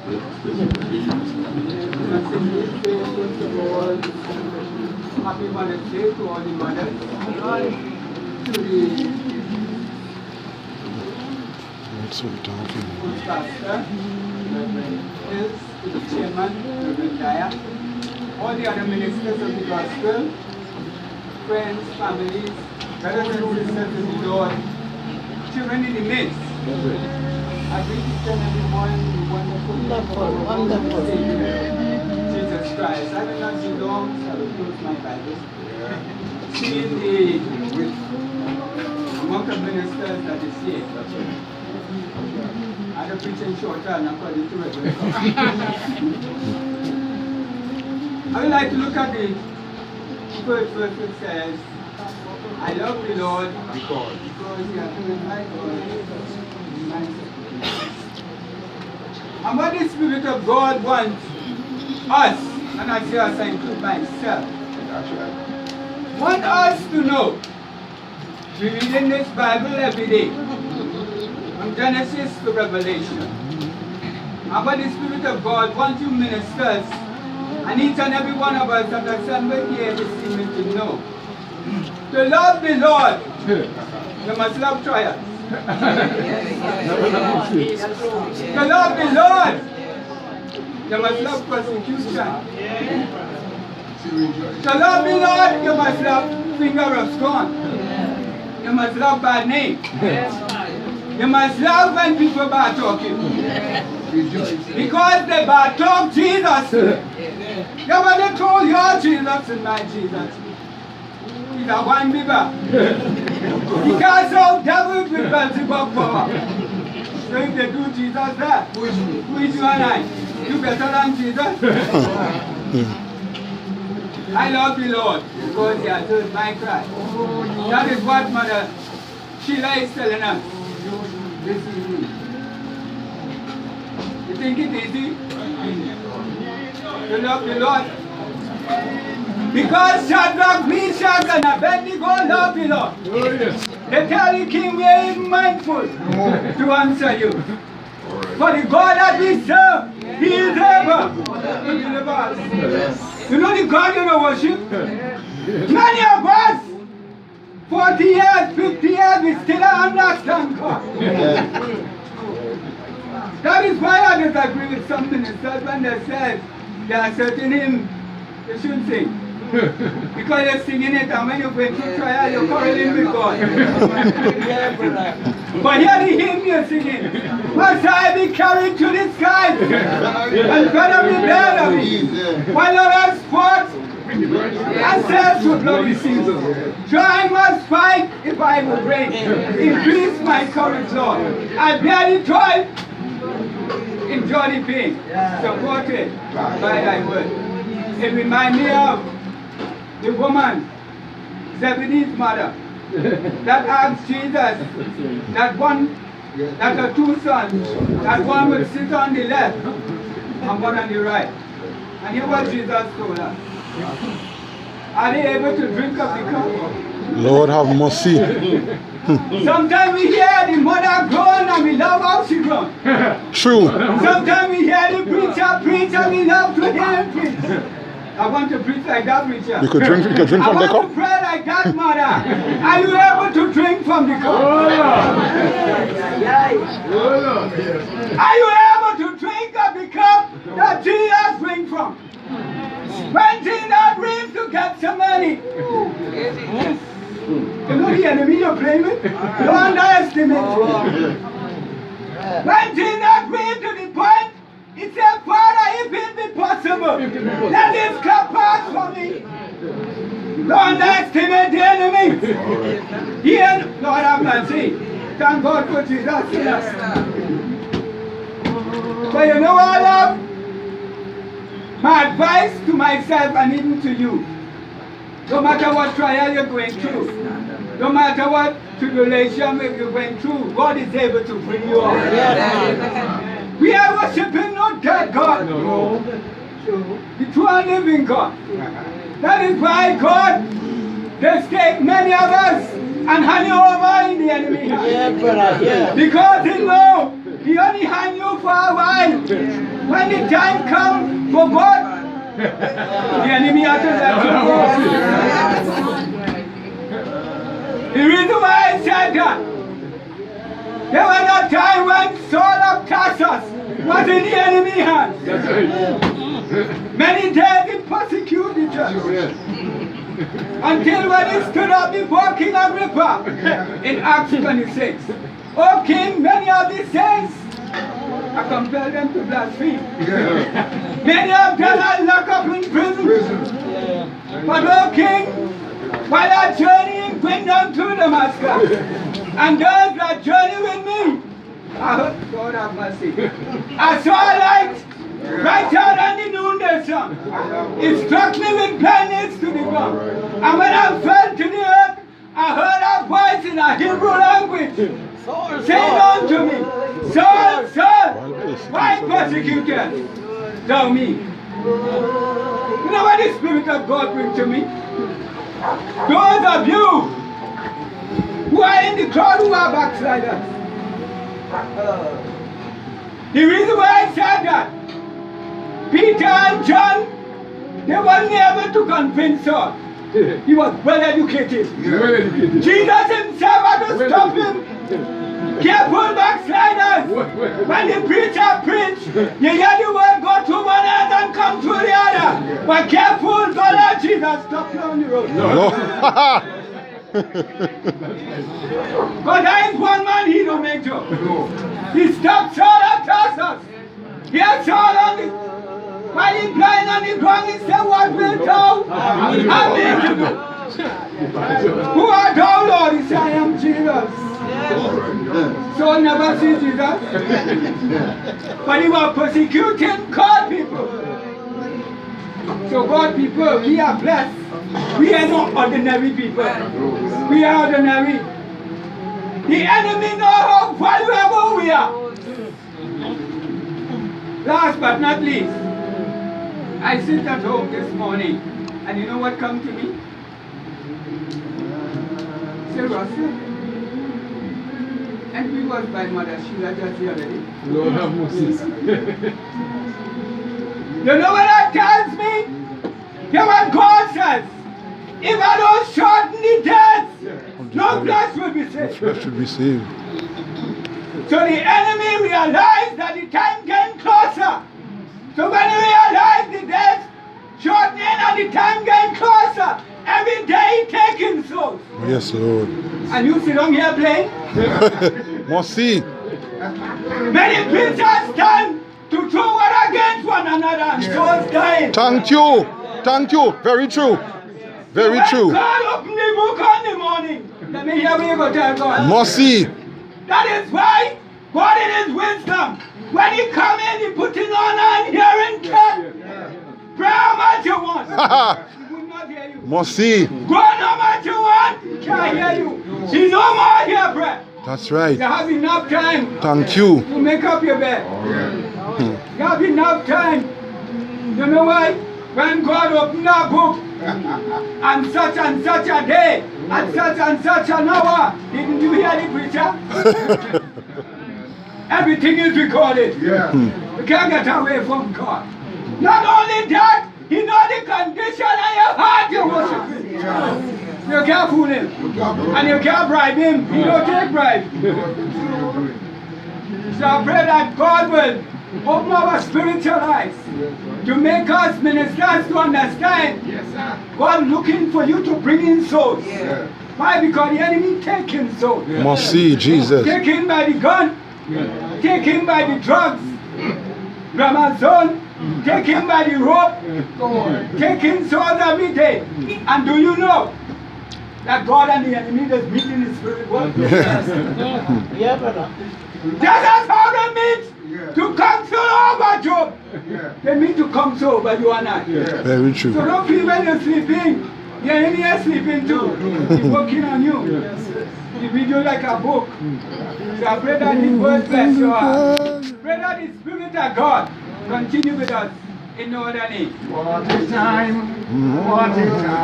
Happy Mother's Day to all the mothers, to the pastor, Reverend Hills, to the chairman, Reverend Dyer, all the other ministers of the gospel, friends, families, brothers and sisters in the Lord, children in the midst. I greet each and every one in the wonderful Savior, Jesus Christ. I will not be long, so I will close my Bible. Seeing the among the ministers that is here. I'm preaching shorter and according to Reverend. I would like to look at the first verse which says, I love the Lord because he has been my God. And what the Spirit of God wants us, and I say us, I include myself, want us to know. We read in this Bible every day, from Genesis to Revelation. And what the Spirit of God wants you ministers, and each and every one of us that are assembled here this evening to know. To love the Lord, you must love trials. To love the Lord, you must love persecution. To love the Lord, you must love finger of scorn. You must love bad name. You must love when people bad talking. Because they bad talk Jesus. You want to call your Jesus and my Jesus. He's a one giver. He casts out devils with Beelzebub power. So if they do Jesus there, who is you and I? You better than Jesus? I love the Lord because he has heard my cry. That is what Mother Sheila is telling us this evening. You think it easy? To love the Lord? Because Shadrach, Meshach, and Abednego love the Lord. Oh, yes. They tell the king we are mindful to answer you. For the God that we serve, he is able to deliver us. You know the God you don't worship? Many of us, 40 years, 50 years, we still don't understand God. That is why I disagree with some ministers when they say they are certain hymns they shouldn't sing. Because you're singing it and when you go into trial, you're quarreling with God. But here the hymn you're singing. Must I be carried to the sky and better be better of me. While others fought and said to bloody season, try must fight if I will reign. Increase my courage, Lord. I bear the toil, enjoy the pain, supported by thy word. It reminds me of the woman, Zebedee's mother, that asked Jesus that the two sons, that one would sit on the left and one on the right. And hear what Jesus told us. Are they able to drink of the cup? Lord have mercy. Sometimes we hear the mother groan and we love how she groans. True. Sometimes we hear the preacher preach and we love to hear him preach. I want to preach like that preacher. You could drink from the cup? I want to pray like that mother. Are you able to drink from the cup? Are you able to drink of the cup that Jesus drank from? When Jesus brings to get some money. You know the enemy you're playing with? Don't underestimate him. When Jesus brings to the point, he said, Father, if it be possible, let this cup pass from me. Don't underestimate the enemy. Here, Lord have mercy. Thank God for Jesus. But you know what, love? My advice to myself and even to you, no matter what trial you're going through, no matter what tribulation you're going through, God is able to bring you out. We are worshiping not dead God, no. The true and living God. That is why God has taken many of us and hand you over in the enemy hand. Because he knows he only hand you for a while. When when the time comes for God, the enemy has to let you go. The reason why I said that, there was a time when Saul of Tarsus was in the enemy hands. Many days he persecuted the church. Until when he stood up before King Agrippa in Acts 26. O King, many of the saints, I compelled them to blaspheme. Many of them are locked up in prison. But O King, while I journeying went down to Damascus, and those that journey with me, I heard, God have mercy, I saw a light right out on the noonday sun. It struck me with blindness to the ground. And when I fell to the earth, I heard a voice in a Hebrew language saying unto me, Saul, Saul, why persecutest thou me? You know what the Spirit of God brings to me? Those of you who are in the crowd who are backsliders. The reason why I said that, Peter and John, they weren't able to convince Saul. He was well educated. Jesus himself had to stop him. Careful backsliders. When the preacher preach, you hear the word go to one end and come to the other. But careful, don't let Jesus stop you on the road. No. But there is one man he don't make joke. He stopped Saul at Tarsus. He had Saul on the, while he lying on the ground, he said, what will thou have me to do? Who art thou, Lord? He said, I am Jesus. Saul never see Jesus. But he was persecuting God people. So God people, we are blessed. We are not ordinary people. We are ordinary. The enemy knows how valuable we are. Last but not least, I sit at home this morning, and you know what come to me? Say, Russell. And we was by Mother Sheila just the other day. Lord have mercy. You know what that tells me? Hear what God says. If I don't shorten the days, no flesh will be saved. Flesh should be saved. So the enemy realized that the time came closer. So when he realized the days shortening and the time getting closer, every day he taking souls. Yes, Lord. And you sit on here playing? Must see. Many preachers stand to throw one against one another and souls dying. Thank you. Thank you. Very true. Very true. When God opened the book on the morning, let me hear what you go tell God. Must see. That is why God in his wisdom, when he come in, he put it on and hearing care. Pray how much you want. He will not hear you. Must see. Go how much you want. He can't hear you. He no more hear prayer. That's right. You have enough time Thank you. to make up your bed. You have enough time. You know why? When God opened that book, and such a day, at such and such an hour, didn't you hear the preacher? Everything is recorded. You can't get away from God. Not only that, He knows the condition of your heart you're worshiping. You can't fool Him. And you can't bribe Him. He don't take bribe. So I pray that God will open our spiritual eyes to make us ministers to understand God looking for you to bring in souls. Why? Because the enemy taking souls. Must see Jesus. Taken by the gun, taken by the drugs, Ramazon, taken by the rope, taking souls every day. And do you know that God and the enemy is meeting in spirit world? Yeah, brother. Just as how they meet to console over Job, they meet to console over you and I. Very true. So don't feel when you're sleeping, the enemy is sleeping too. He's working on you. He read you like a book. So I pray that His word bless your heart. Pray that the Spirit of God continue with us in no other name. What a time. What a time.